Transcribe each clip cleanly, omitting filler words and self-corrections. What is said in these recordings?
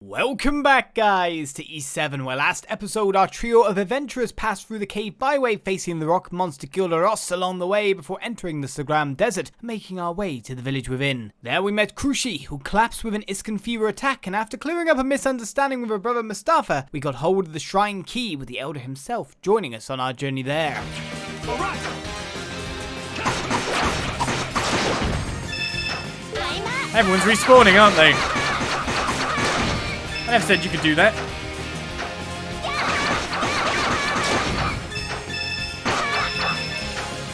Welcome back, guys, to E7, where last episode our trio of adventurers passed through the cave byway, facing the rock monster Gilderos along the way before entering the Sagram Desert and making our way to the village within. There we met Krushi, who collapsed with an Iskan fever attack, and after clearing up a misunderstanding with her brother Mustafa, we got hold of the shrine key with the elder himself joining us on our journey there. Alright. Everyone's respawning, aren't they? I never said you could do that.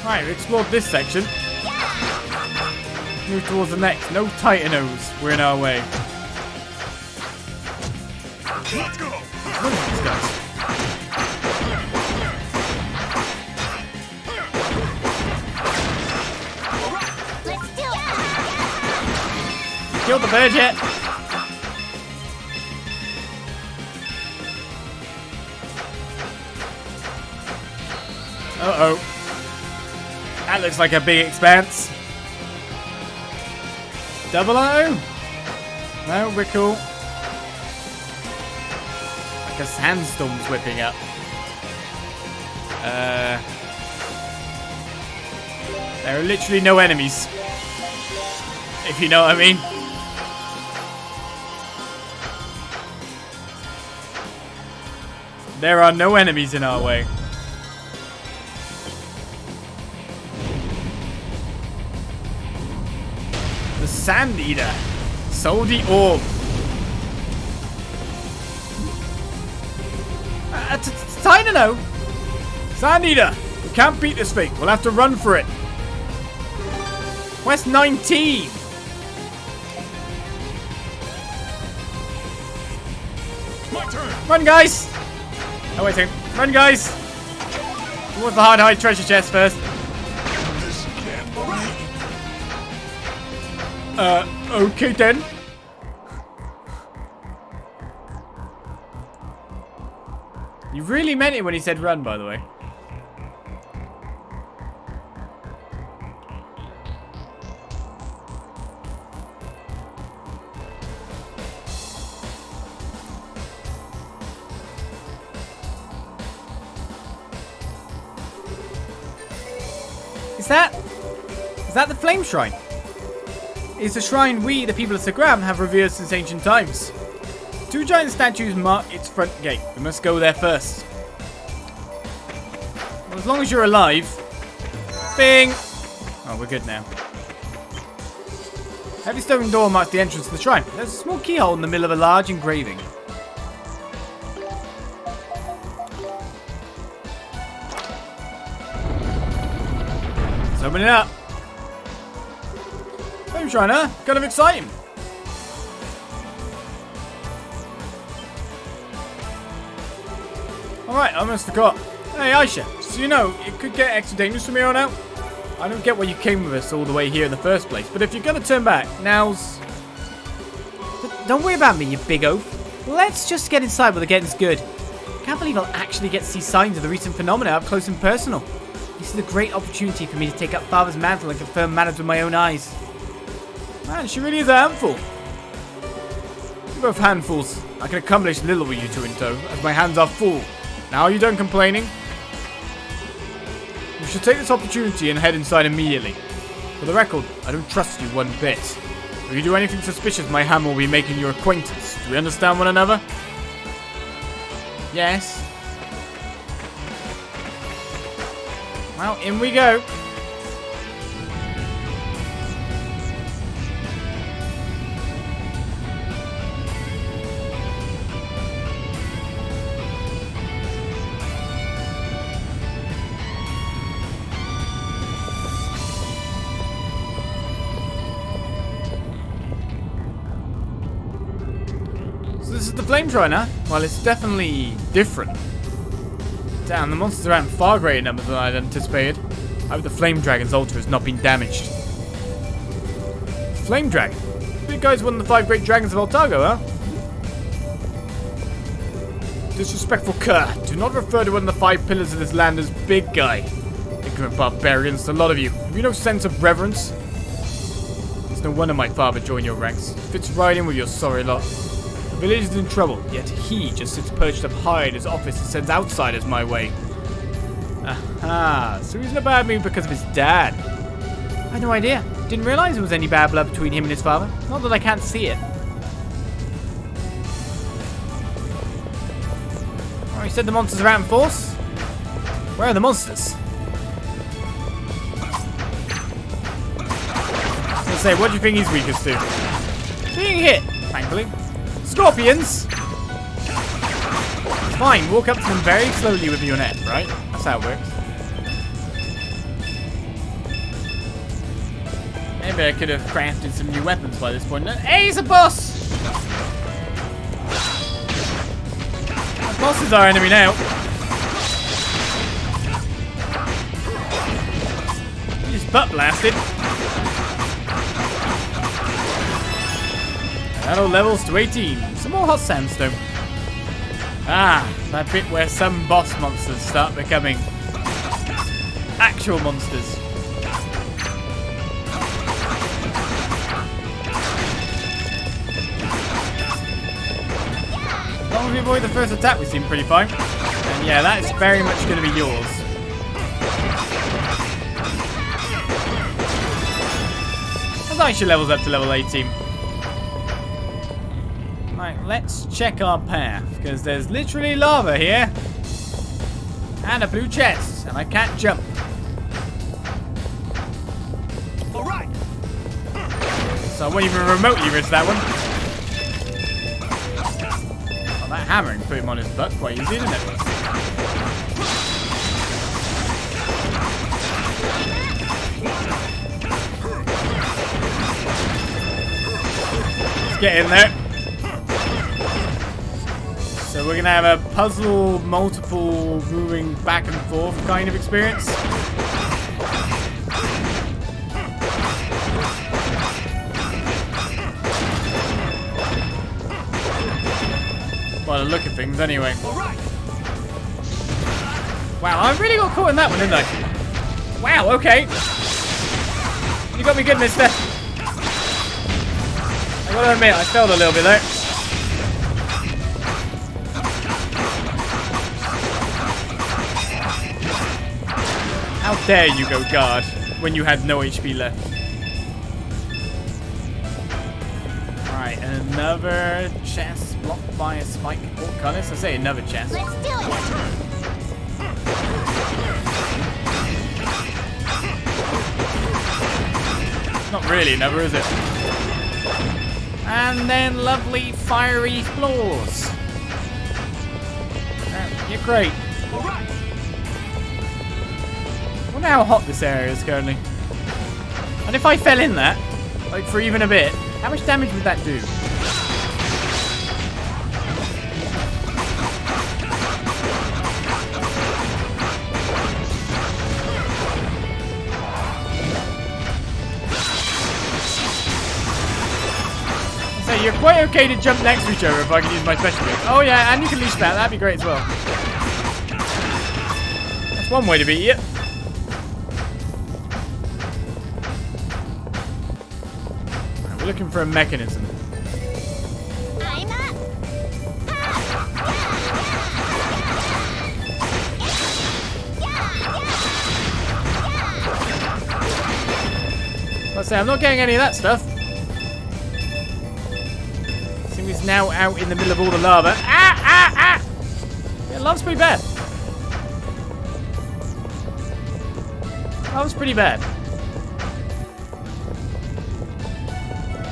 Right, we explored this section. Move towards the next. No Titanos were in our way. Let's go. What are these guys? Let's do it. Killed the bird yet? Uh-oh. That looks like a big expanse. Double O? No, we're cool. Like a sandstorm's whipping up. There are literally no enemies. If you know what I mean. There are no enemies in our way. The Sand Eater. Sold the orb. Titano! Sand Eater! We can't beat this thing. We'll have to run for it. Quest 19! My turn. Run, guys! Oh, wait a second. Run, guys! Towards the hard hide treasure chest first. This can't wait. Okay then. You really meant it when he said run, by the way. Is that the flame shrine? It's a shrine we, the people of Sagram, have revered since ancient times. Two giant statues mark its front gate. We must go there first. Well, as long as you're alive. Bing! Oh, we're good now. Heavy stone door marks the entrance to the shrine. There's a small keyhole in the middle of a large engraving. Let's open it up. Flame shrine, huh? Kind of exciting. Alright, I almost forgot. Hey, Aisha, so you know, it could get extra dangerous from here on out. I don't get why you came with us all the way here in the first place, but if you're gonna turn back, now's... Don't worry about me, you big oaf. Let's just get inside while the getting's good. Can't believe I'll actually get to see signs of the recent phenomena up close and personal. This is a great opportunity for me to take up Father's mantle and confirm matters with my own eyes. Man, she really is a handful. You're both handfuls. I can accomplish little with you two in tow, as my hands are full. Now are you done complaining? You should take this opportunity and head inside immediately. For the record, I don't trust you one bit. If you do anything suspicious, my hammer will be making your acquaintance. Do we understand one another? Yes. Well, in we go. This is the flame shrine, huh? Well, it's definitely different. Damn, the monsters are out in far greater numbers than I'd anticipated. I hope the flame dragon's altar has not been damaged. Flame dragon? Big guy's one of the 5 great dragons of Altago, huh? Disrespectful cur. Do not refer to one of the 5 pillars of this land as big guy. Ignorant barbarians, a lot of you. Have you no sense of reverence? It's no wonder my father joined your ranks. Fits right in with your sorry lot. The village is in trouble, yet he just sits perched up high in his office and sends outsiders my way. Aha, so he's in a bad mood because of his dad. I had no idea. Didn't realise there was any bad blood between him and his father. Not that I can't see it. Oh, he said the monsters are out in force? Where are the monsters? Let's say, what do you think he's weakest to? Being hit, thankfully. Scorpions! Fine, walk up to them very slowly with your net, right? That's how it works. Maybe I could have crafted some new weapons by this point. Hey, he's a boss! The boss is our enemy now. He's butt blasted. Adol levels to 18. Some more hot sandstone. Ah, that bit where some boss monsters start becoming actual monsters. As long as we avoid the first attack, we seem pretty fine. And yeah, that is very much going to be yours. I thought she levels up to level 18. Right, let's check our path, because there's literally lava here. And a blue chest, and I can't jump. Alright! So I won't even remotely risk that one. Oh, that hammering put him on his butt quite easy, didn't it? Let's get in there. So we're going to have a puzzle, multiple moving back and forth kind of experience. By the look of things, anyway. Wow, I really got caught in that one, didn't I? Wow, okay. You got me good, mister. I gotta admit, I failed a little bit there. How dare you go guard when you had no HP left? Alright, another chest blocked by a spike portcullis. I say another chest. Let's do it! Not really another, is it? And then lovely fiery floors. You're great. I wonder how hot this area is currently. And if I fell in that, like for even a bit, how much damage would that do? So you're quite okay to jump next to each other if I can use my special move. Oh yeah, and you can leash bat, that'd be great as well. That's one way to beat you. We're looking for a mechanism. I'm up! Let's say I'm not getting any of that stuff. Seems he's now out in the middle of all the lava. Ah, ah, ah! Yeah, love's pretty bad. Love's pretty bad.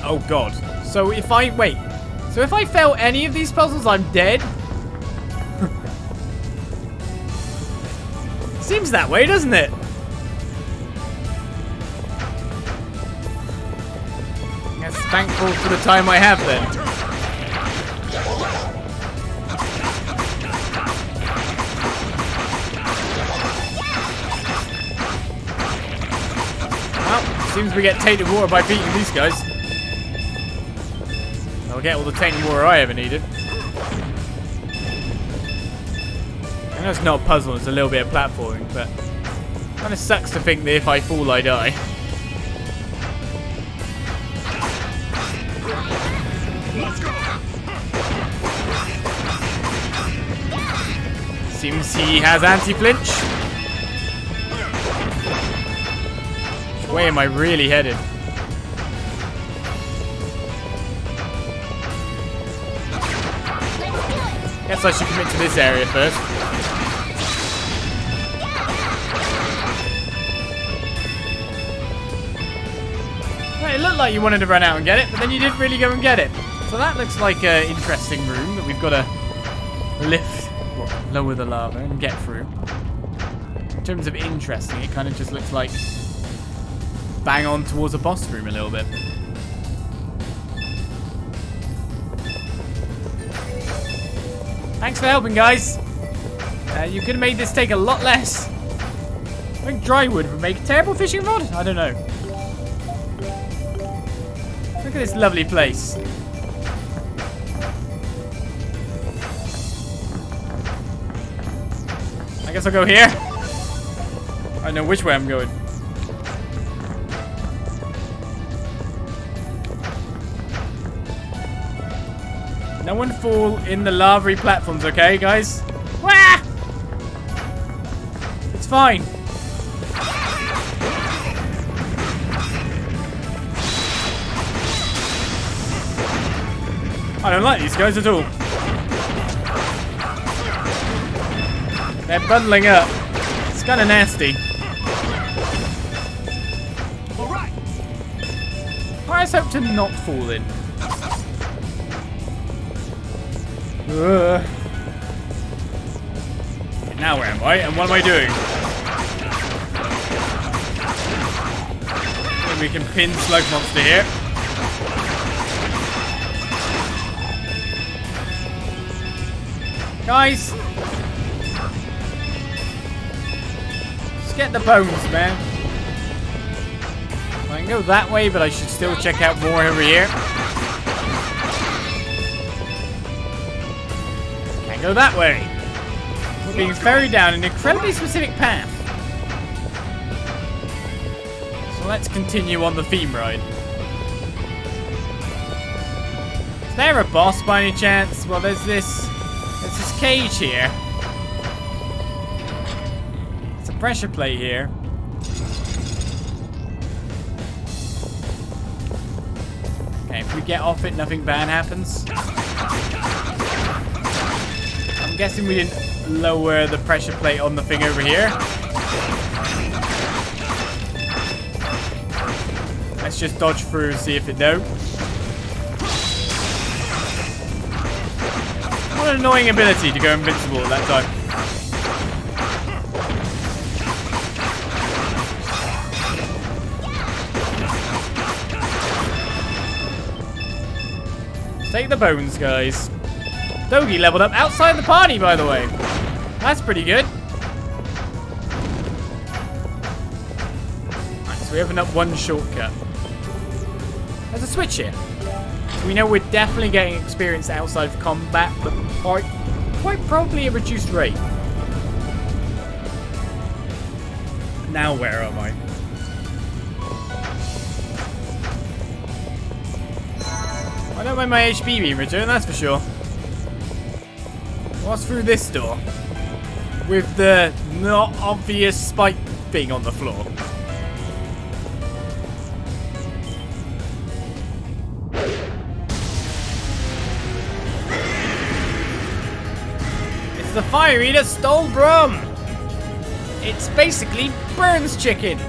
Oh god. So if I wait. So if I fail any of these puzzles, I'm dead? Seems that way, doesn't it? I guess thankful for the time I have then. Well, seems we get tainted water by beating these guys. I'll get all the tainted water I ever needed. I know it's not a puzzle, it's a little bit of platforming, but it kind of sucks to think that if I fall, I die. Let's go! Seems he has anti-flinch. Which way am I really headed? Guess I should commit to this area first. Well, it looked like you wanted to run out and get it, but then you didn't really go and get it. So that looks like an interesting room that we've got to lift, well, lower the lava and get through. In terms of interesting, it kind of just looks like bang on towards a boss room a little bit. Thanks for helping, guys. You could have made this take a lot less. I think dry wood would make a terrible fishing rod. I don't know. Look at this lovely place. I guess I'll go here. I know which way I'm going. No one fall in the lava platforms, okay, guys? Wah! It's fine. I don't like these guys at all. They're bundling up. It's kind of nasty. I just hope to not fall in. Now where am I? And what am I doing? Maybe we can pin Slug Monster here. Guys! Let's get the bones, man. I can go that way, but I should still check out more over here. Can't go that way. We're being ferried down an incredibly specific path. So let's continue on the theme ride. Is there a boss by any chance? Well, there's this cage here. It's a pressure plate here. Okay, if we get off it, nothing bad happens. I'm guessing we didn't lower the pressure plate on the thing over here. Let's just dodge through and see if it don't. What an annoying ability to go invincible at that time. Take the bones, guys. Dogi leveled up outside the party, by the way. That's pretty good. Right, so we opened up one shortcut. There's a switch here. We know we're definitely getting experience outside of combat, but quite probably a reduced rate. Now where am I? I don't mind my HP being returned, that's for sure. What's through this door? With the not obvious spike thing on the floor. The fire eater stole Brum. It's basically Burns chicken.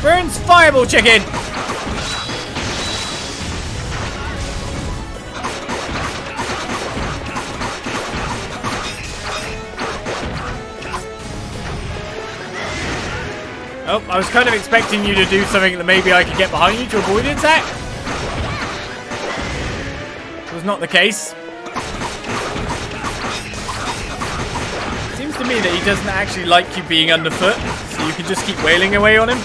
Burns fireball chicken. Oh, I was kind of expecting you to do something that maybe I could get behind you to avoid the attack. It was not the case. Seems to me that he doesn't actually like you being underfoot, so you can just keep wailing away on him.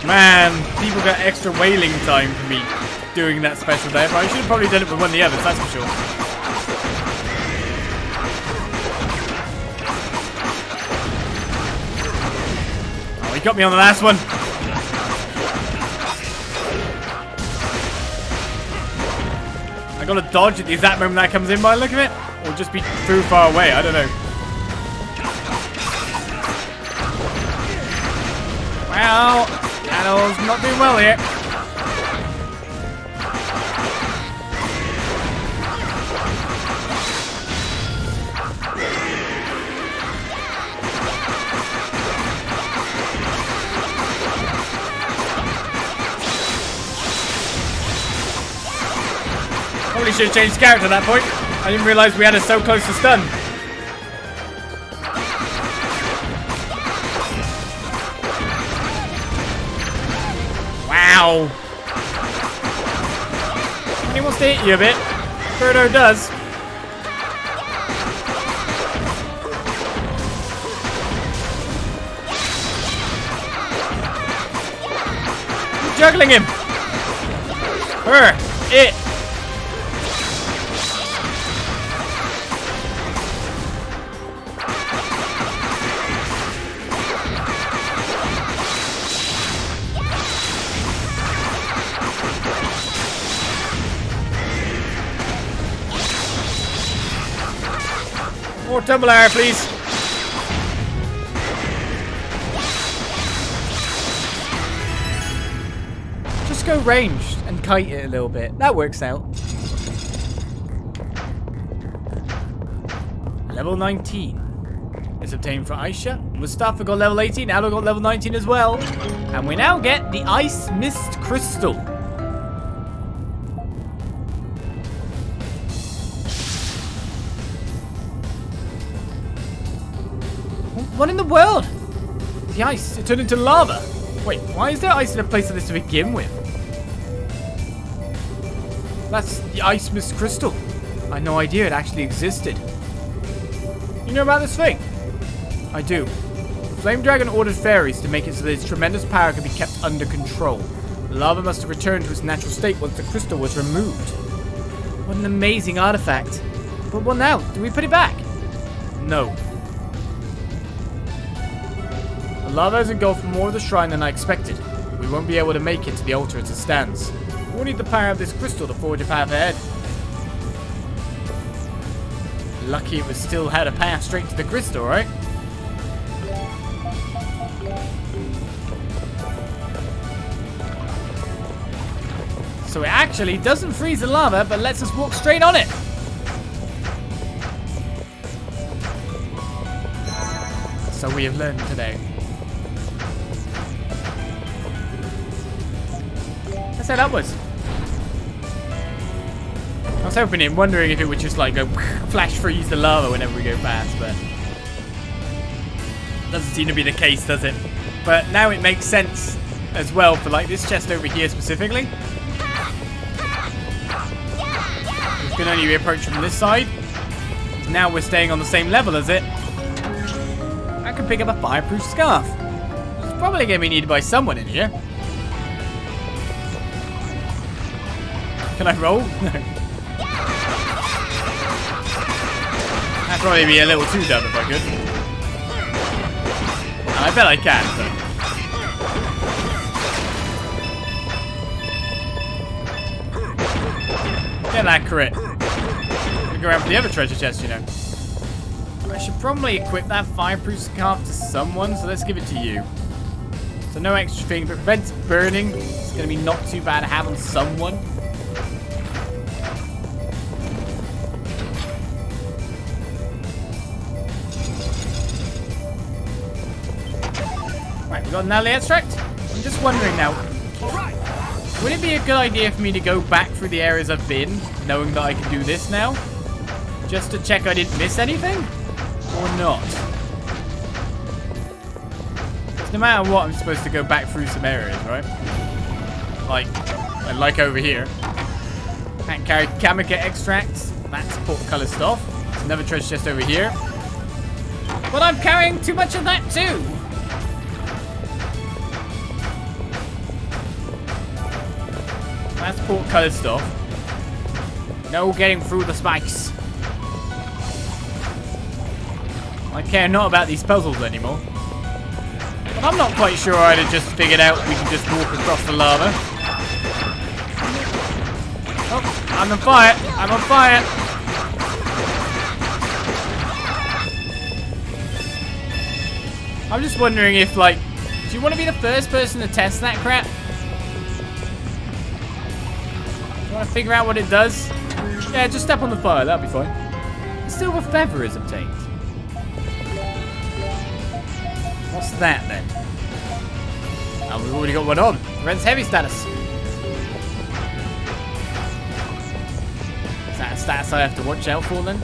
Man, people got extra wailing time for me doing that special there, but I should have probably done it with one of the others, that's for sure. he got me on the last one. I gotta dodge at the exact moment that comes in by the look of it. Or just be too far away, I don't know. Well, Adol's not doing well here. Probably should have changed character at that point. I didn't realize we had her so close to stun. Wow. He wants to hit you a bit. Birdo does. You're juggling him. Her. It. More tumble arrow, please. Just go ranged and kite it a little bit. That works out. Level 19 is obtained for Aisha. Mustafa got level 18. Adol got level 19 as well. And we now get the Ice Mist Crystal. What in the world? The ice, it turned into lava. Wait, why is there ice in a place like this to begin with? That's the Ice Mist Crystal. I had no idea it actually existed. You know about this thing? I do. Flame Dragon ordered fairies to make it so that its tremendous power could be kept under control. The lava must have returned to its natural state once the crystal was removed. What an amazing artifact. But what now? Do we put it back? No. The lava has engulfed more of the shrine than I expected. We won't be able to make it to the altar as it stands. We'll need the power of this crystal to forge a path ahead. Lucky it was still had a path straight to the crystal, right? So it actually doesn't freeze the lava, but lets us walk straight on it. So we have learned today. That's how that was. I was hoping it, wondering if it would just like go flash freeze the lava whenever we go past, but doesn't seem to be the case, does it? But now it makes sense as well for like this chest over here specifically. It can only be approached from this side. Now we're staying on the same level as it. I can pick up a Fireproof Scarf. It's probably going to be needed by someone in here. Can I roll? No. That'd probably be a little too dumb if I could. I bet I can, but... Get that crit. Go around for the other treasure chest, you know. I should probably equip that Fireproof Scarf to someone, so let's give it to you. So no extra thing, but prevents burning. It's going to be not too bad to have on someone. Right, we got an alley extract. I'm just wondering now, would it be a good idea for me to go back through the areas I've been, knowing that I can do this now? Just to check I didn't miss anything? Or not? No matter what, I'm supposed to go back through some areas, right? Like over here. Can't carry Kamika extracts. That's portcullis stuff. There's another treasure chest over here. But I'm carrying too much of that too. That's portcullis stuff. No getting through the spikes. I care not about these puzzles anymore. But I'm not quite sure I'd have just figured out we can just walk across the lava. Oh, I'm on fire. I'm on fire. I'm just wondering if, like, do you want to be the first person to test that crap? Do you want to figure out what it does? Yeah, just step on the fire. That'll be fine. A silver feather is obtained. What's that, then? Oh, we've already got one on. Prevents heavy status. Is that a status I have to watch out for, then?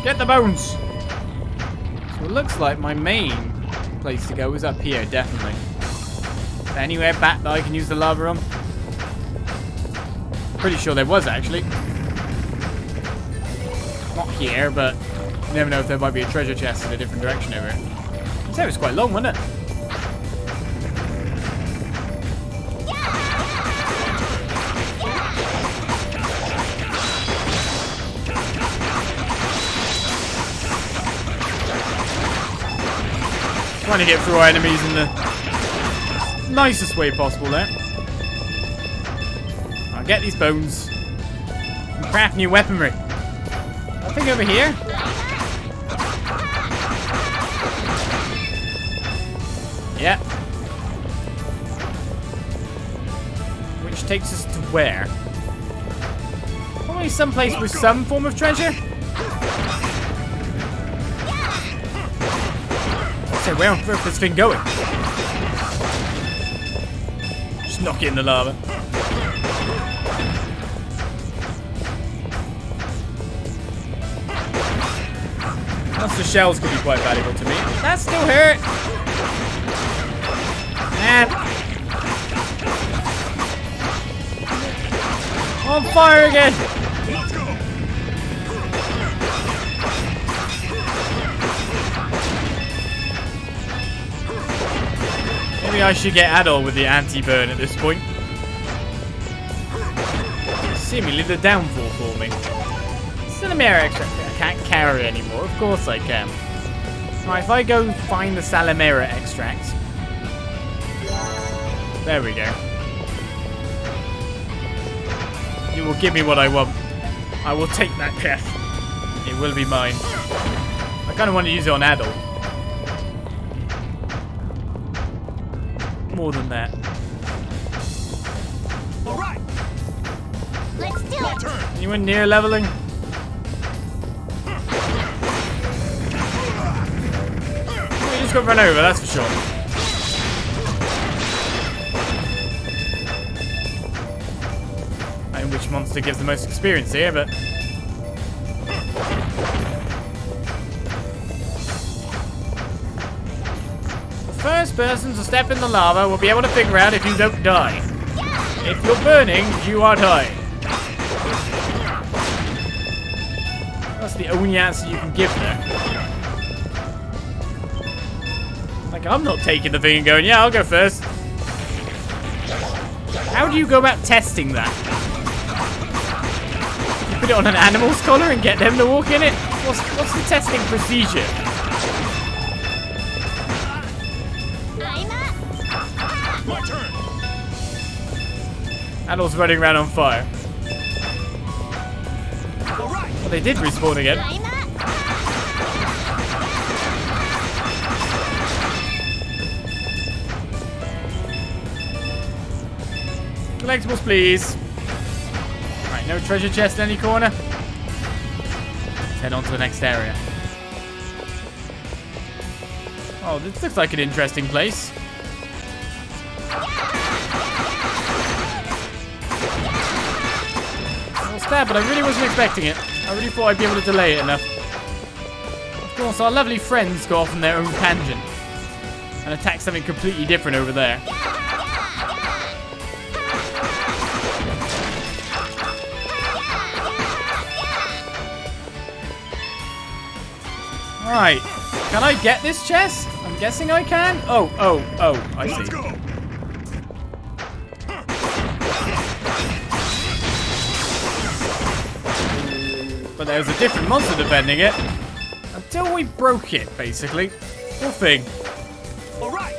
Get the bones! So it looks like my main place to go is up here, definitely. Is there anywhere back that I can use the lava on? Pretty sure there was, actually. Not here, but you never know if there might be a treasure chest in a different direction over here. This area was quite long, wasn't it? Trying to get through our enemies in the nicest way possible there. I'll get these bones and craft new weaponry. I think over here. Yeah. Which takes us to where? Probably someplace with some form of treasure. So where on earth is this thing going? Just knock it in the lava. Lots of shells could be quite valuable to me. That still hurt. Man. On fire again. Maybe I should get Adol with the anti-burn at this point. Seemingly the downfall for me. Salamera extract. I can't carry anymore. Of course I can. Right, if I go find the Salamera extract. There we go. You will give me what I want. I will take that chest. It will be mine. I kind of want to use it on Adol. More than that. All right. Let's do Your it. turn. Anyone near leveling? We just got run over, that's for sure. I don't know which monster gives the most experience here, but the first person to step in the lava will be able to figure out if you don't die. If you're burning, you are dying. That's the only answer you can give there. Like, I'm not taking the thing and going, yeah, I'll go first. How do you go about testing that? You put it on an animal's collar and get them to walk in it? What's the testing procedure? I'm up. My turn. Adol's running around on fire. All right. Well, they did respawn again. I'm up. Collectibles, please. Alright, no treasure chest in any corner. Let's head on to the next area. Oh, this looks like an interesting place. Well, stab, but I really wasn't expecting it. I really thought I'd be able to delay it enough. Of course, our lovely friends go off on their own tangent and attack something completely different over there. Right. Can I get this chest? I'm guessing I can. Oh, I Let's see. go. but there was a different monster defending it. Until we broke it, basically. Whole thing. All right.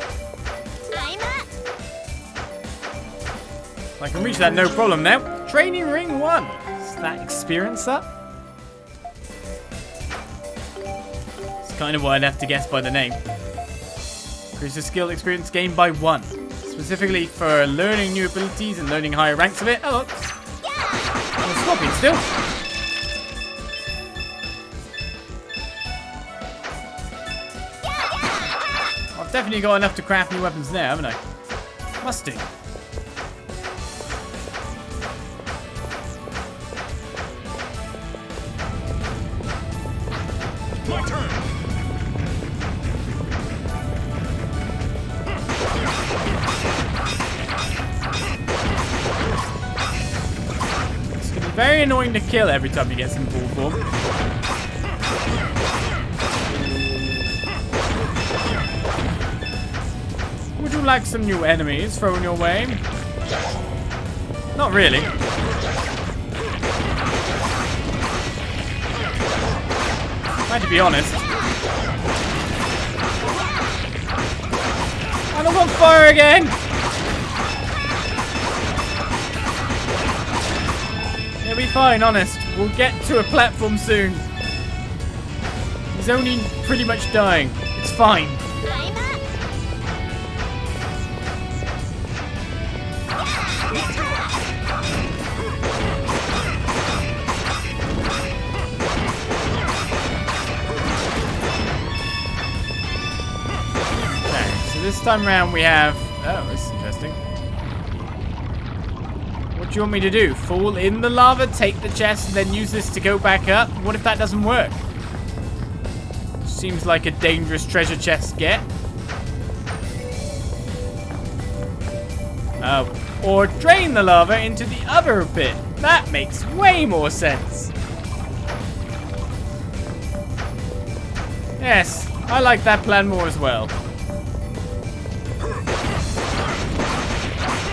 I'm up. I can reach that no problem now. Training ring 1. Is that experience up? It's kind of what I'd have to guess by the name. Increases skill experience gained by 1. Specifically for learning new abilities and learning higher ranks of it. Oh, look. I'm a scorpion still. I've definitely got enough to craft new weapons there, haven't I? Must do. My turn. It's going to be very annoying to kill every time you get some full form. Would you like some new enemies thrown your way? Not really. Trying to be honest. And I'm on fire again! It'll be fine, honest. We'll get to a platform soon. He's only pretty much dying. It's fine. I'm up. Okay, so this time around we have... Oh, this is interesting. What do you want me to do? Fall in the lava, take the chest, and then use this to go back up? What if that doesn't work? Seems like a dangerous treasure chest get. Or drain the lava into the other pit. That makes way more sense. Yes, I like that plan more as well.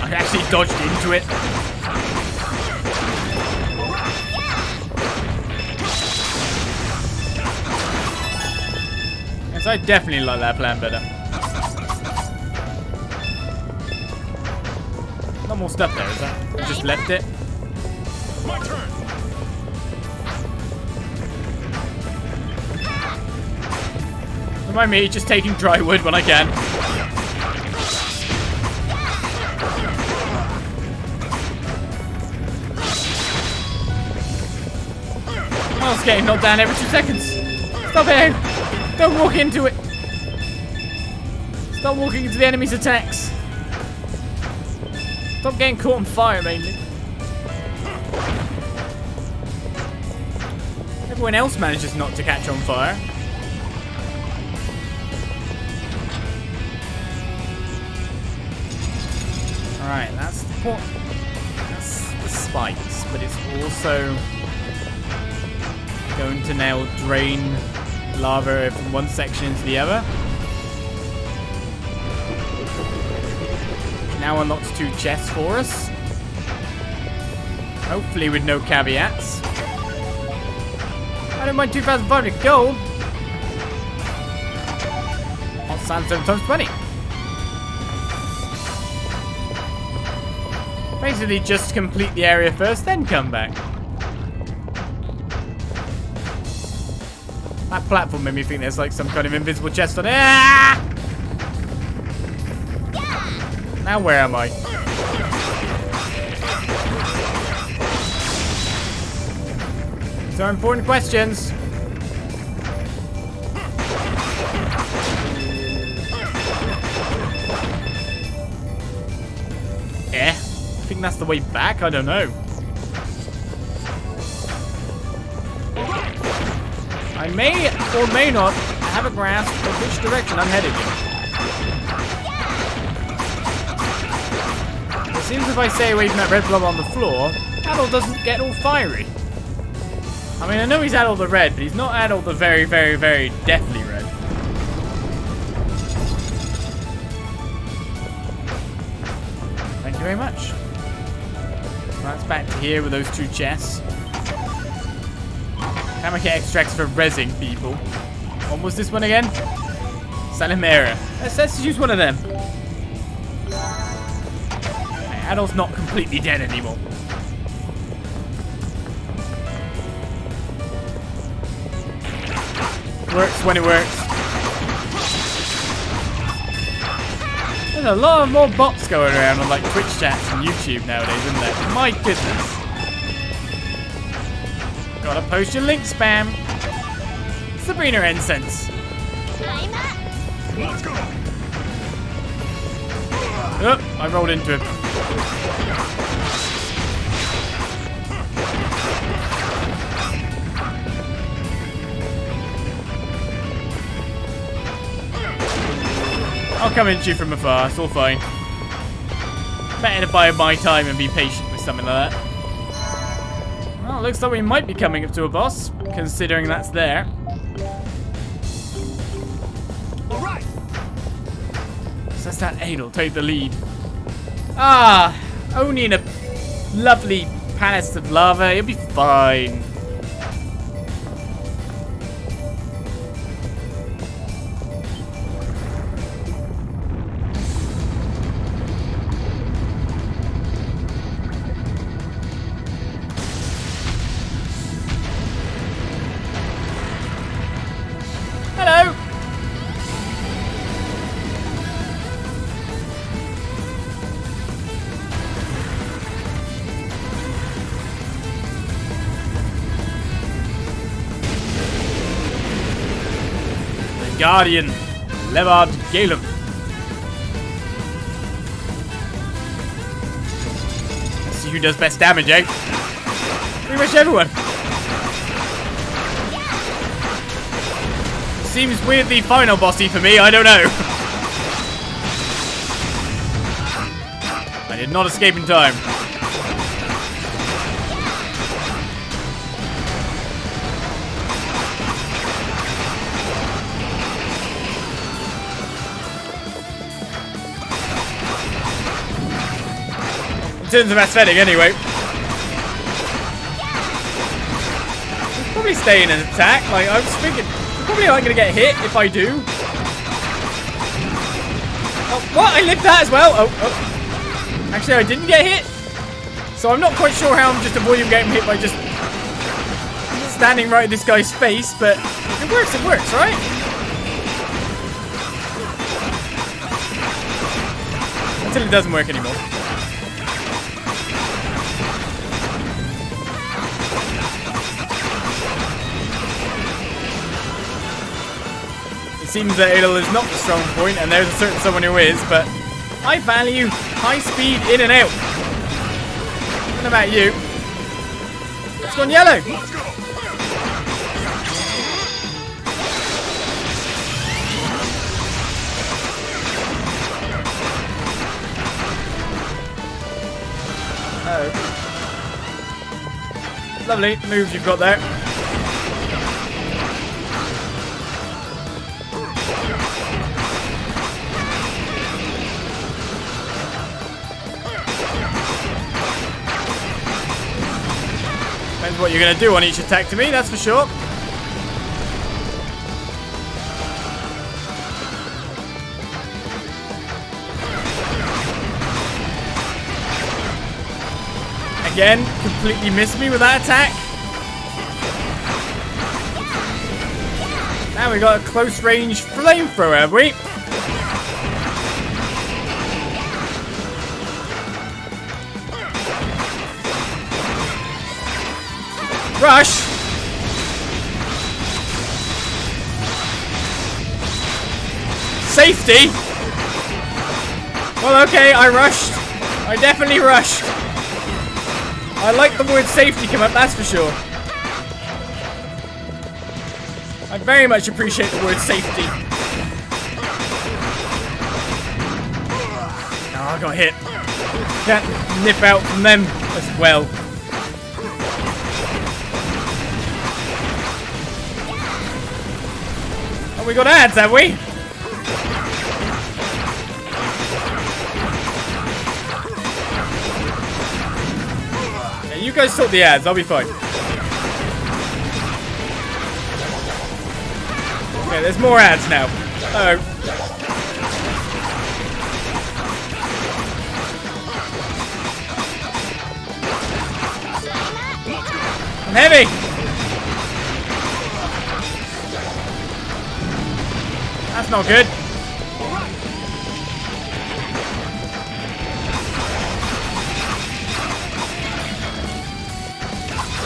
I actually dodged into it. Yes, I definitely like that plan better. Not more stuff there, is that? You just left it? My turn. Remind me, just taking dry wood when I can. I was getting knocked down every 2 seconds. Stop it! Don't walk into it. Stop walking into the enemy's attacks. Stop getting caught on fire, mainly. Everyone else manages not to catch on fire. Alright, that's the point. That's the spikes, but it's also going to now drain lava from one section into the other. Now unlocks 2 chests for us. Hopefully with no caveats. I don't mind 2,500 gold. Hot sandstone times 20. Basically just complete the area first, then come back. That platform made me think there's like some kind of invisible chest on it. Ah! Now where am I? These are important questions. I think that's the way back? I don't know. I may or may not have a grasp of which direction I'm headed in. It seems if I stay away from that red blob on the floor, Adol doesn't get all fiery. I mean, I know he's Adol the red, but he's not Adol the very, very, very deathly red. Thank you very much. That's back to here with those 2 chests. Chemical extracts for resin people. What was this one again? Salamera. Let's use one of them. Okay, Adol's not completely dead anymore. Works when it works. There's a lot more bots going around on like Twitch chats and YouTube nowadays, isn't there? My goodness. Gotta post your link spam. Sabrina Incense. Let's go. Oh, I rolled into him. I'll come into you from afar, it's all fine. Better to bide my time and be patient with something like that. Well, looks like we might be coming up to a boss, considering that's there. Alright. So that's that Adol, take the lead. Ah, only in a lovely palace of lava, it'll be fine. Hello. The Guardian, Levard Galem. Let's see who does best damage, eh? Pretty much everyone. Seems weirdly final bossy for me, I don't know. I did not escape in time. In terms of aesthetic, anyway. Probably stay in an attack. Like, I was thinking, probably aren't going to get hit if I do. Oh, what? I lived that as well? Oh. Actually, I didn't get hit. So I'm not quite sure how I'm just avoiding getting hit by just standing right in this guy's face, but it works, right? Until it doesn't work anymore. It seems that Adol is not the strong point, and there's a certain someone who is, but I value high speed in and out. What about you? It's gone yellow. Let's go. Oh. Lovely moves you've got there. Depends what you're going to do on each attack to me, that's for sure. Again, completely missed me with that attack. Now we got a close range flamethrower, have we? Rush! Safety! Well, okay, I rushed. I definitely rushed. I like the word safety come up, that's for sure. I very much appreciate the word safety. Oh, I got hit. Can't nip out from them as well. Oh, we got ads, have we? Yeah, you guys sort the ads, I'll be fine. Okay, there's more ads now. Oh. I'm heavy! That's not good.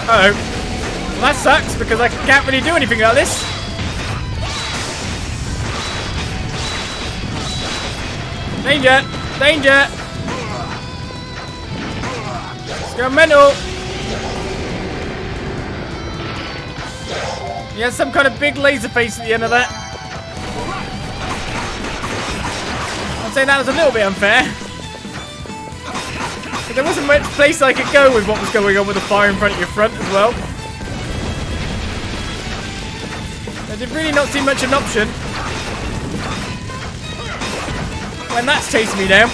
Uh-oh. Well, that sucks because I can't really do anything like this. Danger! Danger! Let's go mental! He has some kind of big laser face at the end of that. I'd say that was a little bit unfair. But there wasn't much place I could go with what was going on with the fire in front of your front as well. There did really not seem much an option. When that's chasing me down.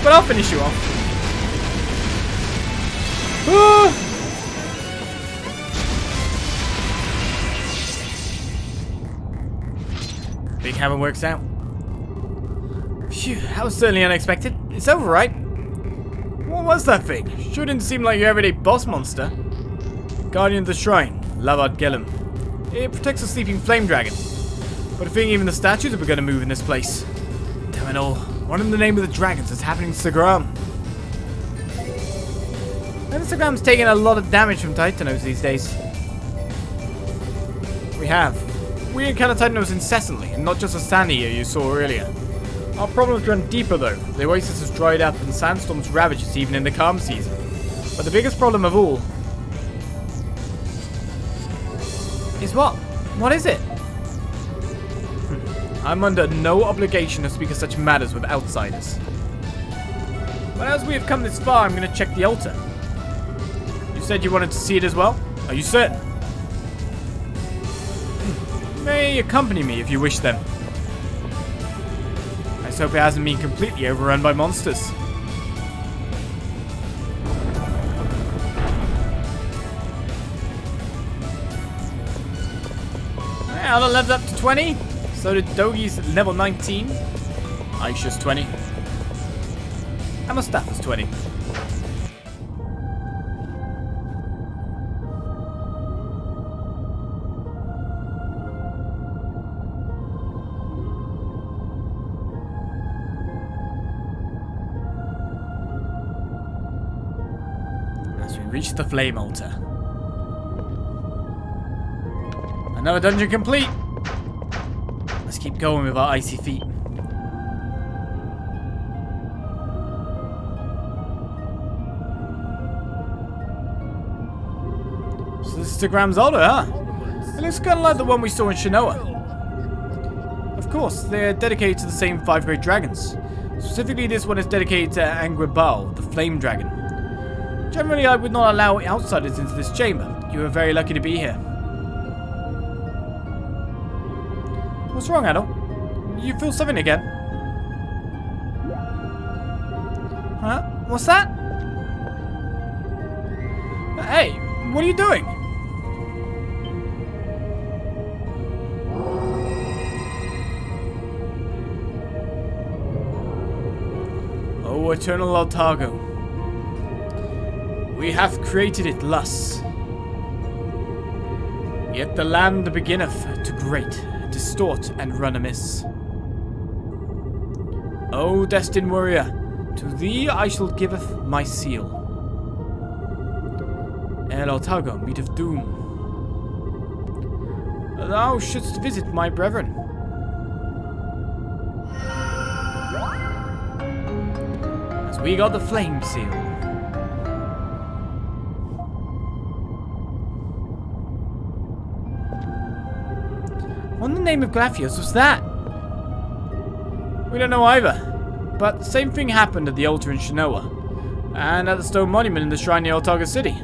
But I'll finish you off. Ooh. Big hammer works out. Phew, that was certainly unexpected. It's over, right? What was that thing? Sure didn't seem like your everyday boss monster. Guardian of the Shrine, Levard Galem. It protects the sleeping flame dragon. But I think even the statues are begun to move in this place. Damn it all. What in the name of the dragons is happening to Sagram? And Sagram's taking a lot of damage from Titanos these days. We encounter Titanos incessantly, and not just the sandy here you saw earlier. Our problems run deeper though. The oasis has dried up and sandstorms ravage us even in the calm season. But the biggest problem of all is what? What is it? I'm under no obligation to speak of such matters with outsiders. But as we have come this far, I'm going to check the altar. You said you wanted to see it as well? Are you certain? You may accompany me if you wish then. I just hope it hasn't been completely overrun by monsters. Well, I leveled up to 20. So did Dogi's level 19. Aisha's 20. And Mustafa's 20. As we reach the flame altar. Another dungeon complete. Let's keep going with our icy feet. So this is the Gram's altar, huh? It looks kind of like the one we saw in Shinoa. Of course, they're dedicated to the same 5 great dragons. Specifically, this one is dedicated to Angrabal, the flame dragon. Generally, I would not allow outsiders into this chamber. You are very lucky to be here. What's wrong, Adol? You feel something again? Huh? What's that? Hey, what are you doing? Oh, Eternal Altago. We have created it thus. Yet the land beginneth to grate, distort, and run amiss. O destined warrior, to thee I shall giveth my seal. El Altago, meat of doom. Thou shouldst visit my brethren. As we got the flame seal. What in the name of Glafios was that? We don't know either. But the same thing happened at the altar in Shinoa. And at the stone monument in the shrine near Altago City.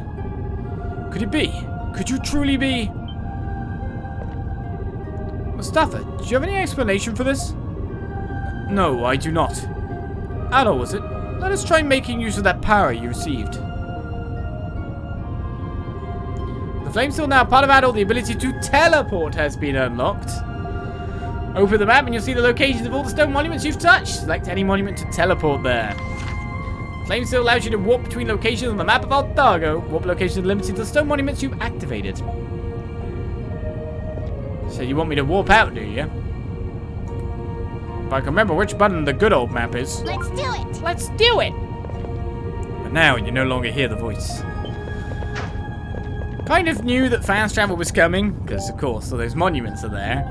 Could it be? Could you truly be? Mustafa, do you have any explanation for this? No, I do not. Adol, was it? Let us try making use of that power you received. The Flamesteel now part of Adol. The ability to teleport has been unlocked. Open the map and you'll see the locations of all the stone monuments you've touched. Select any monument to teleport there. Flamesteel allows you to warp between locations on the map of Altago. Warp locations are limited to the stone monuments you've activated. So you want me to warp out, do you? If I can remember which button the good old map is. Let's do it. Let's do it! But now you no longer hear the voice. Kind of knew that fast travel was coming, because of course all those monuments are there.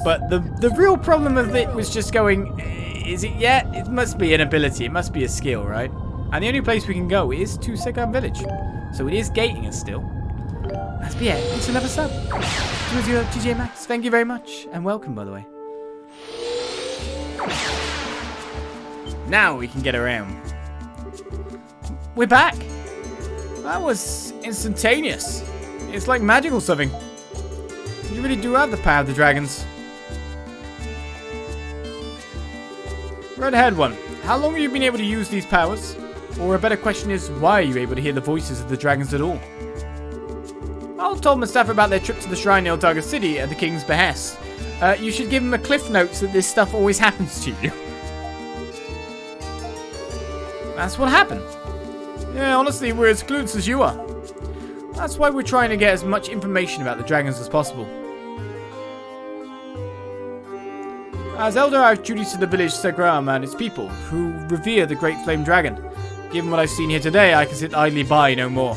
But the real problem of it was just going, is it yet? It must be an ability, it must be a skill, right? And the only place we can go is to Second Village. So it is gating us still. That's yeah, it's another sub. To your GJ Max, thank you very much. And welcome, by the way. Now we can get around. We're back. That was instantaneous. It's like magic or something. You really do have the power of the dragons. Red-haired one, how long have you been able to use these powers? Or a better question is, why are you able to hear the voices of the dragons at all? I told Mustafa about their trip to the shrine in Altago City at the king's behest. You should give him a cliff notes that this stuff always happens to you. That's what happened. Yeah, honestly, we're as clueless as you are. That's why we're trying to get as much information about the dragons as possible. As Elder, I have duties to the village Segram and its people, who revere the great flame dragon. Given what I've seen here today, I can sit idly by no more.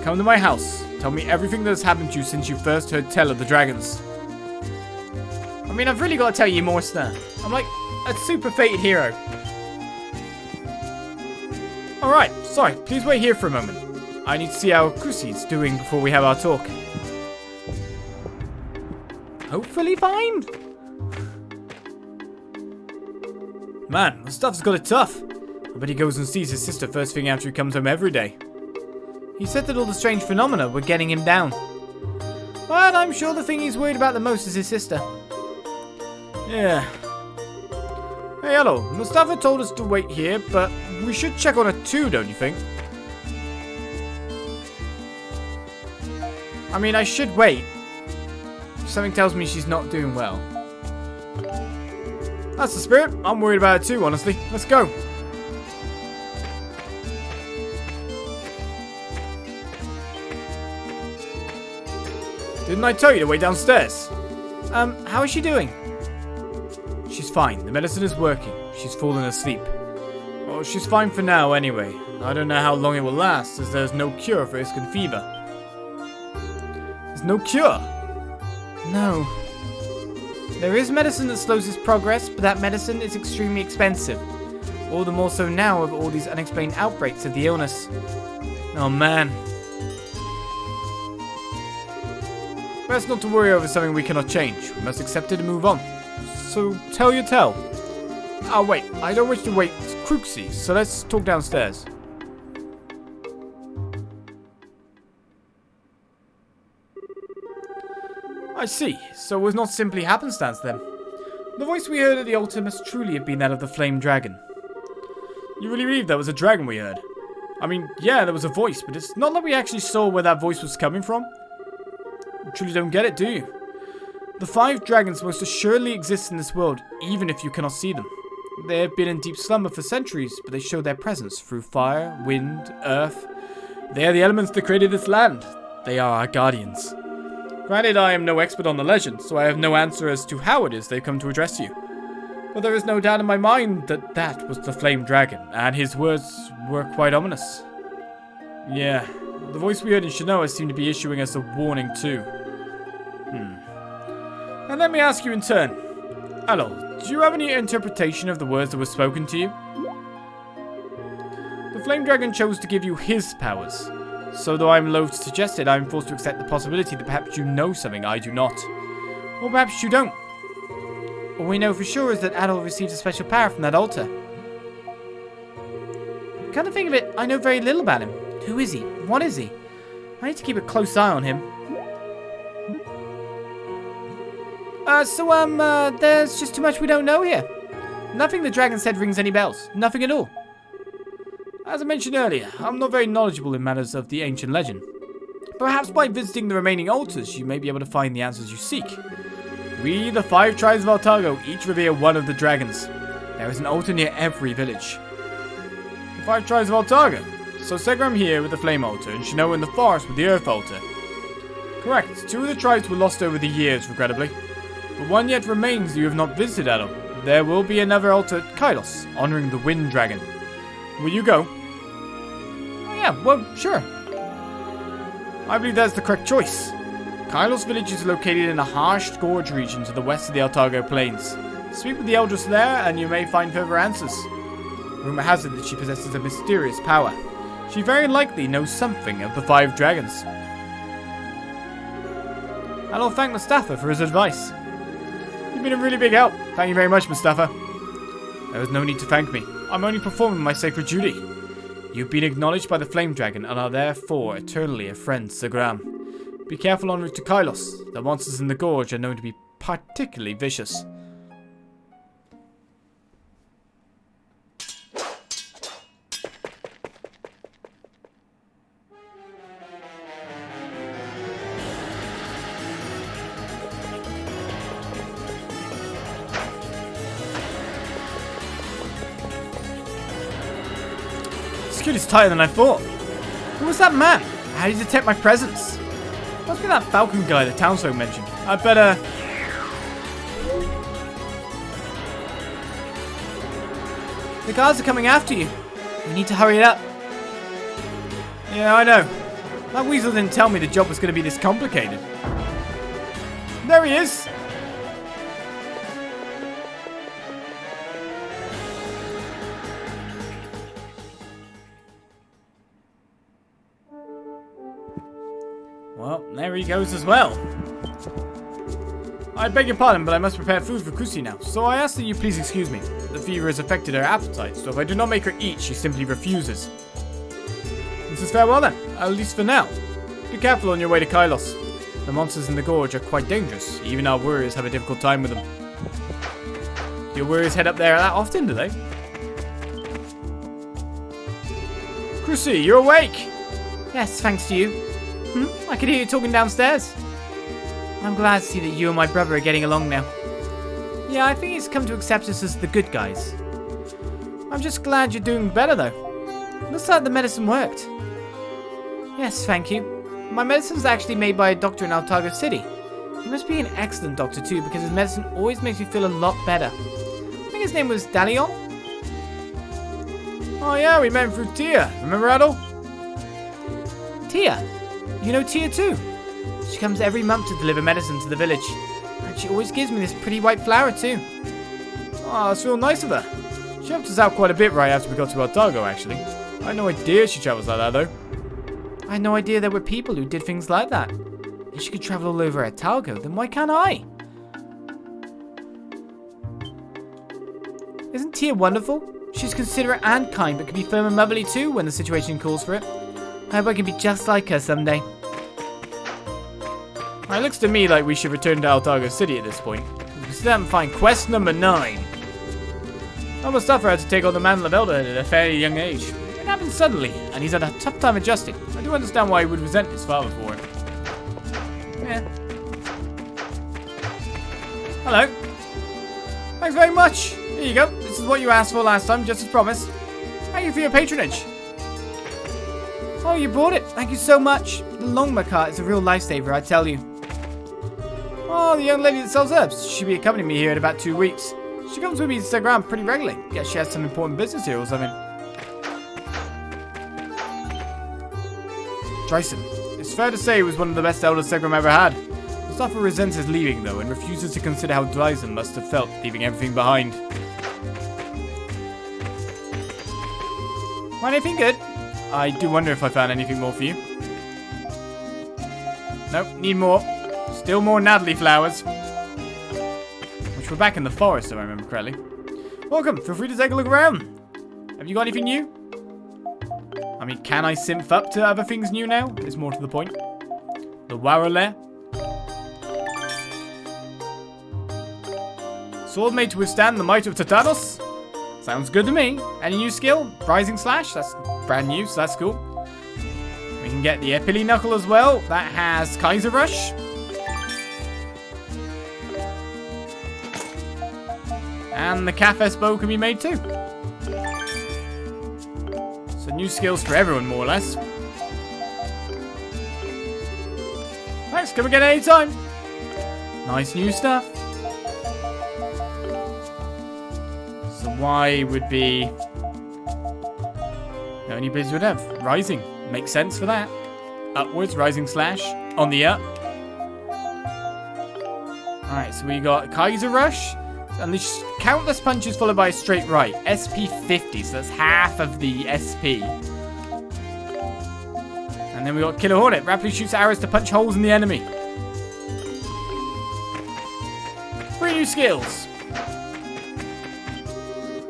Come to my house. Tell me everything that has happened to you since you first heard tell of the dragons. I mean, I've really got to tell you more stuff. I'm like a super fated hero. Alright, sorry, please wait here for a moment. I need to see how Kusi's doing before we have our talk. Hopefully fine. Man, Mustafa's got it tough. I bet he goes and sees his sister first thing after he comes home every day. He said that all the strange phenomena were getting him down. But I'm sure the thing he's worried about the most is his sister. Yeah. Hey, hello. Mustafa told us to wait here, but we should check on her too, don't you think? I mean, I should wait. Something tells me she's not doing well. That's the spirit. I'm worried about it too, honestly. Let's go. Didn't I tell you to wait downstairs? How is she doing? She's fine. The medicine is working. She's fallen asleep. Well, she's fine for now anyway. I don't know how long it will last, as there's no cure for Iscan fever. There's no cure? No. There is medicine that slows its progress, but that medicine is extremely expensive. All the more so now with all these unexplained outbreaks of the illness. Oh man. Best not to worry over something we cannot change. We must accept it and move on. So, tell your tell. Oh wait, I don't wish to wait Cruxy, so let's talk downstairs. I see, so it was not simply happenstance then. The voice we heard at the altar must truly have been that of the flame dragon. You really believe that was a dragon we heard? I mean, yeah, there was a voice, but it's not like we actually saw where that voice was coming from. You truly don't get it, do you? The 5 dragons most assuredly exist in this world, even if you cannot see them. They have been in deep slumber for centuries, but they show their presence through fire, wind, earth. They are the elements that created this land. They are our guardians. Granted, I am no expert on the legend, so I have no answer as to how it is they've come to address you. But there is no doubt in my mind that that was the flame dragon, and his words were quite ominous. Yeah, the voice we heard in Shinoa seemed to be issuing us a warning too. And let me ask you in turn. Adol, do you have any interpretation of the words that were spoken to you? The flame dragon chose to give you his powers. So though I'm loath to suggest it, I'm forced to accept the possibility that perhaps you know something I do not. Or perhaps you don't. All we know for sure is that Adol received a special power from that altar. Come to think of it, I know very little about him. Who is he? What is he? I need to keep a close eye on him. There's just too much we don't know here. Nothing the dragon said rings any bells. Nothing at all. As I mentioned earlier, I'm not very knowledgeable in matters of the ancient legend. Perhaps by visiting the remaining altars, you may be able to find the answers you seek. We, the 5 tribes of Altago, each revere one of the dragons. There is an altar near every village. The 5 tribes of Altago. So Segram here with the flame altar, and Shino in the forest with the earth altar. Correct. 2 of the tribes were lost over the years, regrettably. But one yet remains you have not visited, Adol. There will be another altar at Kylos, honoring the wind dragon. Will you go? Oh yeah, well, sure. I believe that's the correct choice. Kylos village is located in a harsh gorge region to the west of the Altago plains. Speak with the elders there and you may find further answers. Rumor has it that she possesses a mysterious power. She very likely knows something of the 5 dragons. I'll thank Mustafa for his advice. You've been a really big help. Thank you very much, Mustafa. There is no need to thank me. I'm only performing my sacred duty. You've been acknowledged by the Flame Dragon and are therefore eternally a friend, Segram. Be careful en route to Kylos. The monsters in the gorge are known to be particularly vicious. Security's tighter than I thought. Who was that man? How did he detect my presence? Must be that Falcom guy the townsfolk mentioned. I better... The guards are coming after you. You need to hurry it up. Yeah, I know. That weasel didn't tell me the job was going to be this complicated. There he is. Well, there he goes as well. I beg your pardon, but I must prepare food for Kusi now, so I ask that you please excuse me. The fever has affected her appetite, so if I do not make her eat, she simply refuses. This is farewell then, at least for now. Be careful on your way to Kylos. The monsters in the gorge are quite dangerous. Even our warriors have a difficult time with them. Do your warriors head up there that often, do they? Kusi, you're awake! Yes, thanks to you. I could hear you talking downstairs. I'm glad to see that you and my brother are getting along now. Yeah, I think he's come to accept us as the good guys. I'm just glad you're doing better though. Looks like the medicine worked. Yes, thank you. My medicine's actually made by a doctor in Altago City. He must be an excellent doctor too, because his medicine always makes me feel a lot better. I think his name was Dalion? Oh yeah, we met him through Tia. Remember Adol? Tia? You know Tia too? She comes every month to deliver medicine to the village. And she always gives me this pretty white flower too. Oh, that's real nice of her. She helped us out quite a bit right after we got to Altago, actually. I had no idea she travels like that though. I had no idea there were people who did things like that. If she could travel all over Altago, then why can't I? Isn't Tia wonderful? She's considerate and kind, but can be firm and motherly too when the situation calls for it. I hope I can be just like her someday. It looks to me like we should return to Altago City at this point. We still haven't found quest number 9. Mustafa had to take on the mantle of elderhood at a fairly young age. It happened suddenly, and he's had a tough time adjusting. I do understand why he would resent his father for it. Yeah. Hello. Thanks very much. Here you go. This is what you asked for last time, just as promised. Thank you for your patronage. Oh, you brought it. Thank you so much. The Longma cart is a real lifesaver, I tell you. Oh, the young lady that sells herbs. She'll be accompanying me here in about 2 weeks. She comes with me to Instagram pretty regularly. Guess she has some important business here or something. Dryson. It's fair to say he was one of the best elders Segram ever had. Mustafa resents his leaving though and refuses to consider how Dryson must have felt leaving everything behind. Want anything good? I do wonder if I found anything more for you. Nope, need more. Still more Natalie flowers. Which were back in the forest, if I remember correctly. Welcome, feel free to take a look around. Have you got anything new? I mean, can I synth up to other things new now? Is more to the point. The Warole. Sword made to withstand the might of Titanos? Sounds good to me. Any new skill? Rising Slash? That's brand new, so that's cool. We can can get the Epili Knuckle as well. That has Kaiser Rush. And the Kafes bow can be made too. So new skills for everyone, more or less. Thanks, come again anytime. Nice new stuff. So Y would be... the only abilities would have. Rising. Makes sense for that. Upwards, rising slash. On the up. Alright, so we got Kaiser Rush. Unleash countless punches followed by a straight right. SP 50, so that's half of the SP. And then we got Killer Hornet. Rapidly shoots arrows to punch holes in the enemy. 3 new skills.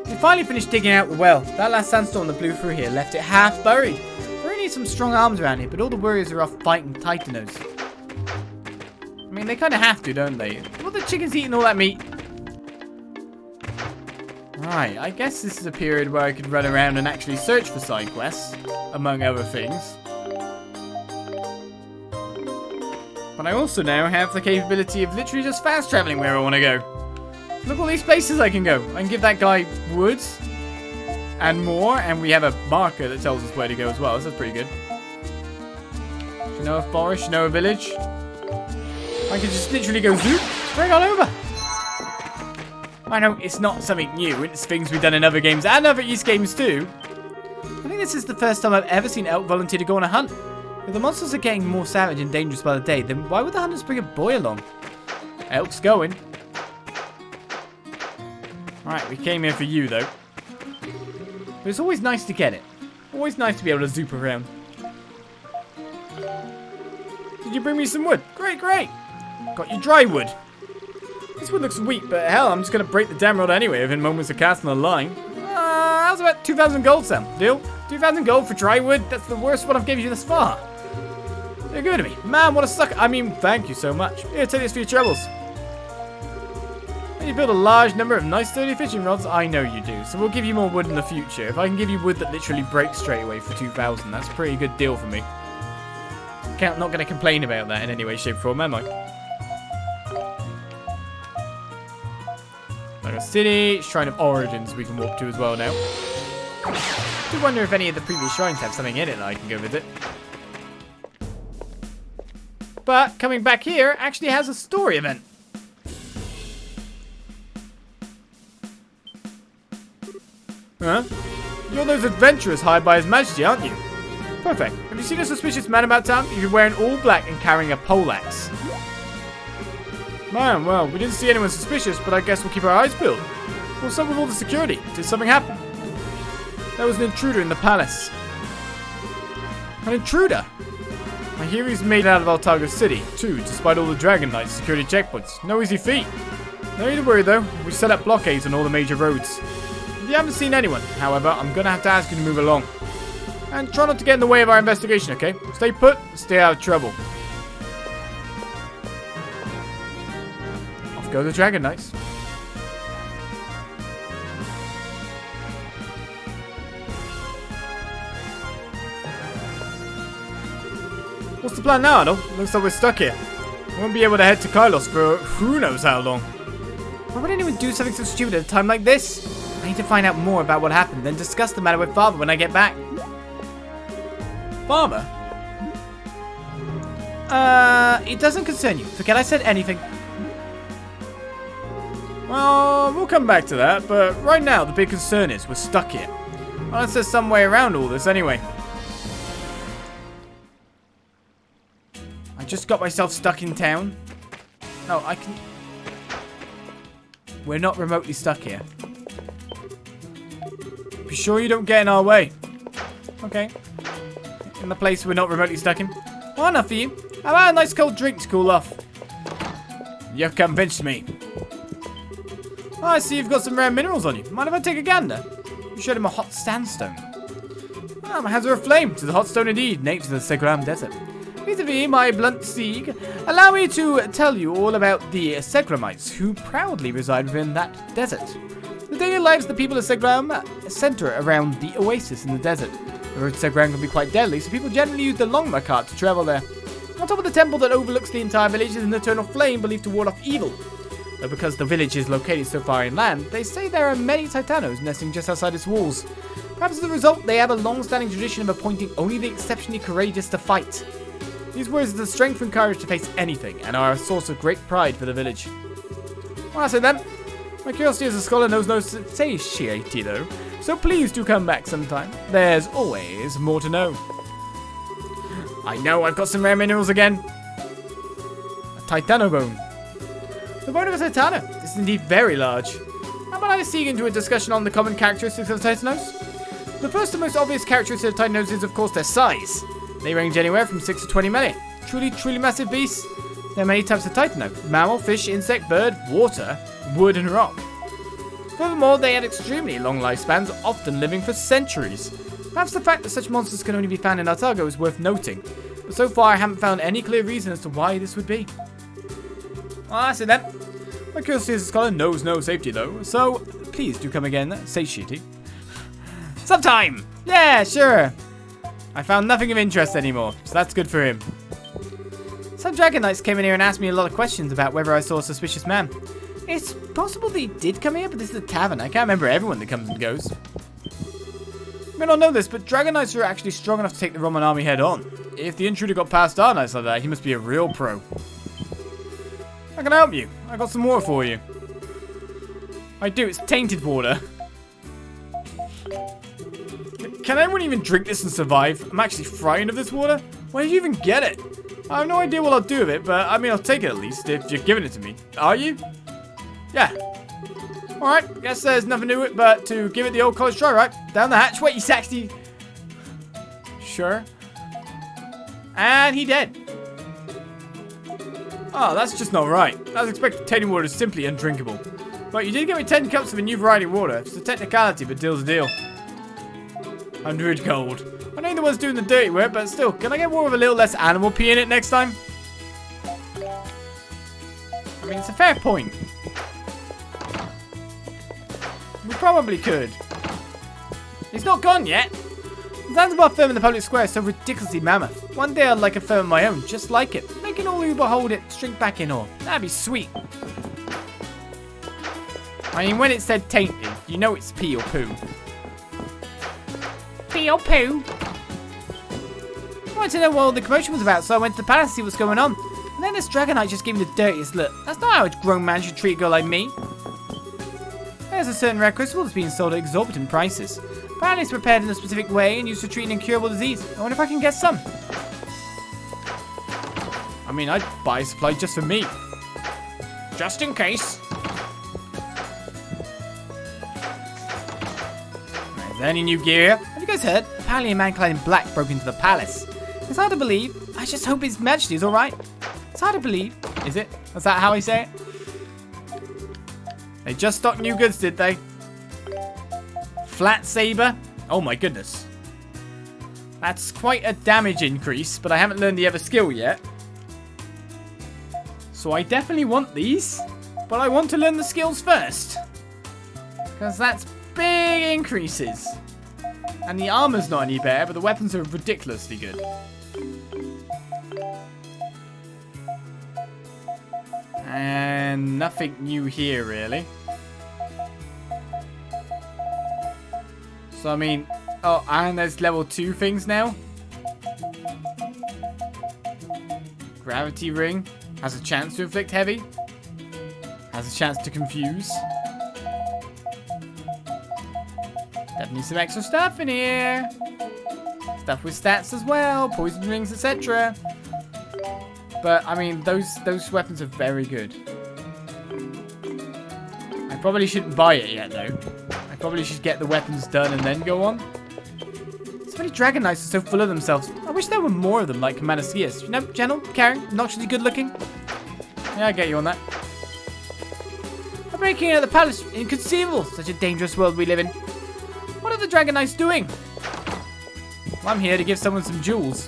We finally finished digging out the well. That last sandstorm that blew through here left it half buried. We really need some strong arms around here, but all the warriors are off fighting Titanos. I mean, they kind of have to, don't they? What, the chickens eating all that meat? Right, I guess this is a period where I could run around and actually search for side quests, among other things. But I also now have the capability of literally just fast traveling where I want to go. Look all these places I can go. I can give that guy woods and more, and we have a marker that tells us where to go as well. So that's pretty good. Shinoa Forest, Shinoa Village. I can just literally go zoop straight on over. I know it's not something new, it's things we've done in other games and other East games too. I think this is the first time I've ever seen Elk volunteer to go on a hunt. If the monsters are getting more savage and dangerous by the day, then why would the hunters bring a boy along? Elk's going. Alright, we came here for you though. But it's always nice to get it. Always nice to be able to zoop around. Did you bring me some wood? Great, great. Got you dry wood. This wood looks weak, but hell, I'm just going to break the damn rod anyway within moments of casting a line. How's about 2,000 gold, Sam? Deal? 2,000 gold for dry wood? That's the worst one I've given you thus far. You're good to me. Man, what a sucker. I mean, thank you so much. Here, take this for your troubles. And you build a large number of nice sturdy fishing rods? I know you do, so we'll give you more wood in the future. If I can give you wood that literally breaks straight away for 2,000, that's a pretty good deal for me. I'm not going to complain about that in any way, shape, or form, am I? City, Shrine of Origins we can walk to as well now. I do wonder if any of the previous shrines have something in it that I can go visit. But coming back here actually has a story event. Huh? You're those adventurers hired by His Majesty, aren't you? Perfect. Have you seen a suspicious man about town? You're wearing all black and carrying a poleaxe. Man, well, we didn't see anyone suspicious, but I guess we'll keep our eyes peeled. What's up with all the security? Did something happen? There was an intruder in the palace. An intruder? I hear he's made out of Altago City, too, despite all the Dragon Knight's security checkpoints. No easy feat. No need to worry, though. We set up blockades on all the major roads. If you haven't seen anyone, however, I'm going to have to ask you to move along. And try not to get in the way of our investigation, okay? Stay put, stay out of trouble. Go the Dragon Knights. What's the plan now, Adol? Looks like we're stuck here. We won't be able to head to Kylos for who knows how long. Why would anyone do something so stupid at a time like this? I need to find out more about what happened, then discuss the matter with Father when I get back. Father? It doesn't concern you. Forget I said anything. Well, we'll come back to that, but right now the big concern is we're stuck here. Unless there's some way around all this anyway. I just got myself stuck in town. No, I can... We're not remotely stuck here. Be sure you don't get in our way. Okay. In the place we're not remotely stuck in. Well, enough for you. How about a nice cold drink to cool off? You've convinced me. Oh, I see you've got some rare minerals on you. Mind if I take a gander? You showed him a hot sandstone. Ah, my hands are aflame. To the hot stone indeed, native to the Segram Desert. Vis-a-vis my blunt Sieg, allow me to tell you all about the Segramites who proudly reside within that desert. The daily lives of the people of Segram center around the oasis in the desert. The road to Segran can be quite deadly, so people generally use the Longma cart to travel there. On top of the temple that overlooks the entire village is an eternal flame believed to ward off evil. Though because the village is located so far inland, they say there are many Titanos nesting just outside its walls. Perhaps as a result, they have a long-standing tradition of appointing only the exceptionally courageous to fight. These words are the strength and courage to face anything, and are a source of great pride for the village. Well, I say then, my curiosity as a scholar knows no satiety though, so please do come back sometime. There's always more to know. I know, I've got some rare minerals again. A Titano bone. The bone of a Titano. This is indeed very large. How about I seek into a discussion on the common characteristics of Titanos? The first and most obvious characteristic of Titanos is, of course, their size. They range anywhere from 6 to 20 milli. Truly massive beasts. There are many types of Titano. Mammal, fish, insect, bird, water, wood, and rock. Furthermore, they have extremely long lifespans, often living for centuries. Perhaps the fact that such monsters can only be found in Altago is worth noting, but so far I haven't found any clear reason as to why this would be. Well, that's it then. My curiosity as a scholar knows no safety though, so please do come again, satiety. Sometime! Yeah, sure. I found nothing of interest anymore, so that's good for him. Some Dragon Knights came in here and asked me a lot of questions about whether I saw a suspicious man. It's possible they did come here, but this is a tavern. I can't remember everyone that comes and goes. You may not know this, but Dragon Knights are actually strong enough to take the Roman army head on. If the intruder got past our knights like that, he must be a real pro. I can help you. I got some water for you. I do, it's tainted water. Can anyone even drink this and survive? I'm actually frightened of this water. Where did you even get it? I have no idea what I'll do with it, but I mean, I'll take it at least if you're giving it to me. Are you? Yeah. Alright, guess there's nothing to it but to give it the old college try, right? Down the hatch. Wait, he's actually... Sure. And he dead. Oh, that's just not right. I was expecting tainted water is simply undrinkable. But you did give me 10 cups of a new variety of water. It's a technicality, but deal's a deal. 100 gold. I know the one's doing the dirty work, but still, can I get water with a little less animal pee in it next time? I mean, it's a fair point. We probably could. It's not gone yet. The Zanzibar firm in the public square is so ridiculously mammoth. One day I'd like a firm of my own, just like it. Making all who behold it shrink back in awe. That'd be sweet. I mean, when it said tainted, you know it's pee or poo. Pee or poo? I wanted to know what all the commotion was about, so I went to the palace to see what's going on. And then this Dragon Knight just gave me the dirtiest look. That's not how a grown man should treat a girl like me. There's a certain rare crystal that's being sold at exorbitant prices. Apparently it's prepared in a specific way and used to treat an incurable disease. I wonder if I can get some. I mean, I'd buy a supply just for me. Just in case. Is there any new gear? Have you guys heard? Apparently a man clad in black broke into the palace. It's hard to believe. I just hope His Majesty is alright. It's hard to believe. Is it? Is that how I say it? They just stocked new goods, did they? Flat saber. Oh my goodness. That's quite a damage increase, but I haven't learned the other skill yet. So I definitely want these, but I want to learn the skills first. Because that's big increases. And the armor's not any better, but the weapons are ridiculously good. And nothing new here, really. So, I mean... Oh, and there's level 2 things now. Gravity ring. Has a chance to inflict heavy. Has a chance to confuse. Definitely some extra stuff in here. Stuff with stats as well. Poison rings, etc. But, I mean, those weapons are very good. I probably shouldn't buy it yet, though. I probably should get the weapons done and then go on. So many Dragon Knights are so full of themselves. I wish there were more of them like Commander Skiers. You know, gentle, caring, obnoxiously good looking. Yeah, I get you on that. I'm breaking out of the palace. Inconceivable. Such a dangerous world we live in. What are the Dragon Knights doing? Well, I'm here to give someone some jewels.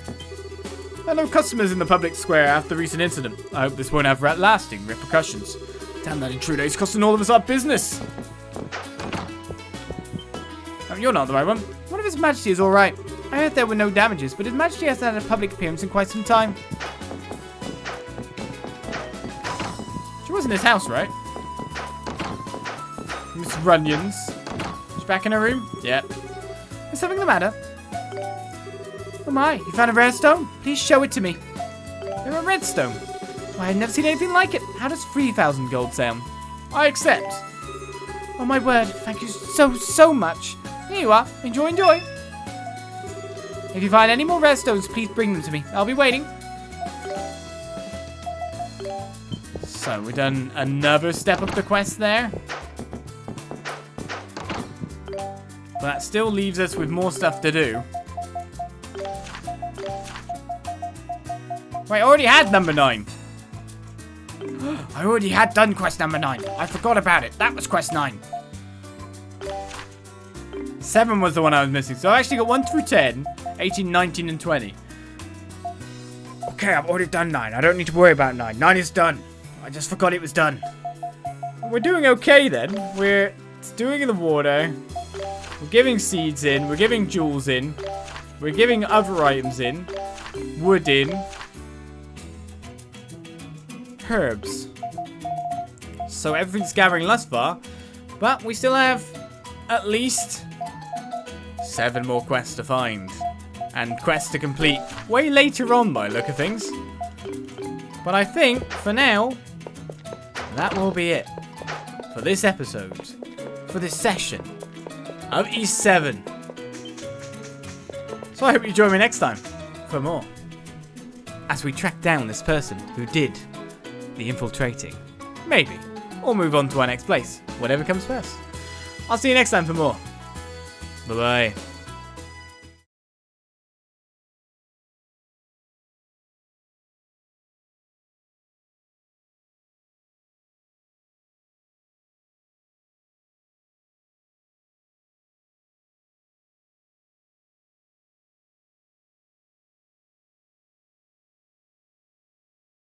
There are no customers in the public square after the recent incident. I hope this won't have lasting repercussions. Damn, that intruder is costing all of us our business. You're not the right one. What if His Majesty is alright? I heard there were no damages, but His Majesty hasn't had a public appearance in quite some time. She was in his house, right? Miss Runyons. She's back in her room? Yep. Is something the matter? Oh my, you found a rare stone? Please show it to me. You're a redstone. Why, I've never seen anything like it. How does 3,000 gold sound? I accept. Oh my word, thank you so much. Here you are. Enjoy, enjoy. If you find any more rare stones, please bring them to me. I'll be waiting. So, we've done another step up the quest there. But that still leaves us with more stuff to do. Wait, I already had number 9. I already had done quest number 9. I forgot about it. That was quest 9. 7 was the one I was missing. So I actually got 1 through 10, 18, 19, and 20. Okay, I've already done 9. I don't need to worry about 9. 9 is done. I just forgot it was done. We're doing okay then. We're doing in the water. We're giving seeds in. We're giving jewels in. We're giving other items in. Wood in. Herbs. So everything's gathering thus far. But we still have at least 7 more quests to find. And quests to complete way later on by the look of things. But I think, for now, that will be it. For this episode. For this session of E7. So I hope you join me next time for more. As we track down this person who did the infiltrating. Maybe. Or move on to our next place. Whatever comes first. I'll see you next time for more. Bye-bye.